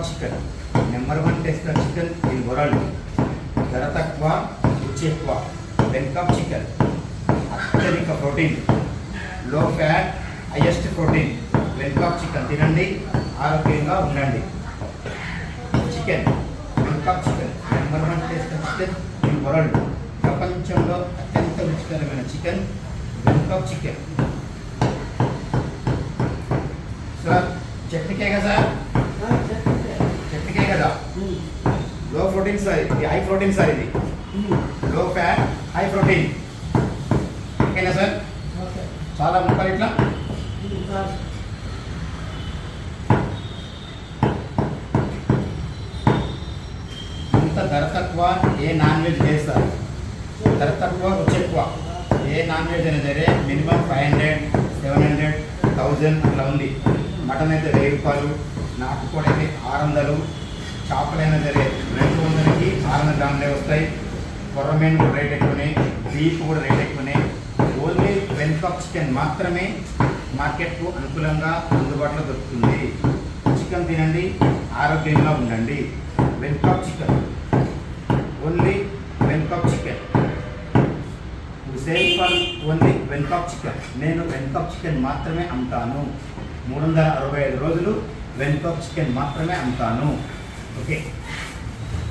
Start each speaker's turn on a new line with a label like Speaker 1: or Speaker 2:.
Speaker 1: Chicken number 1 taste chicken in world. ధర తక్కువ, రుచి ఎక్కువ. వెన్కాప్ చికెన్ అత్యధిక protein, low fat, highest protein. Venkob chicken తినండి, ఆరోగ్యంగా ఉండండి. Chicken Venkob chicken number 1 taste chicken in world. ప్రపంచంలో అత్యంత రుచికరమైన చికెన్ వెన్కాప్ చికెన్. సార్ చట్నీకే కదా సార్, చట్నీకే కదా. లో ప్రోటీన్ సార్, ఇది హై ప్రోటీన్ సార్, ఇది లో ఫ్యాట్ హై ప్రోటీన్. ఓకేనా సార్? చాలా ముక్కలు ఇట్లా. ఇంత ధర తక్కువ ఏ నాన్ వెజ్ చేస్తారు, ధర తక్కువ రుచి ఎక్కువ. ఏ నాన్ వెజ్ అయినా సరే మినిమం 500, 700, 1000 అట్లా ఉంది. మటన్ అయితే 1000 రూపాయలు, నాటుకోడి అయితే 600, చేపలైనా సరే 200కి 600 గ్రాములే వస్తాయి. కొర్రమీన్ కూడా రేట్ ఎక్కువనే, బీఫ్ కూడా రేట్ ఎక్కువనే. ఓన్లీ వెన్కాప్ చికెన్ మాత్రమే మార్కెట్కు అనుకూలంగా అందుబాటులో దొరుకుతుంది. చికెన్ తినండి, ఆరోగ్యంగా ఉండండి. Venkob chicken, only Venkob chicken. Sale for only Venkob chicken. నేను వెన్కాప్ చికెన్ మాత్రమే అమ్ముతాను. 365 రోజులు వెన్కాప్ చికెన్ మాత్రమే అమ్ముతాను. ఓకే.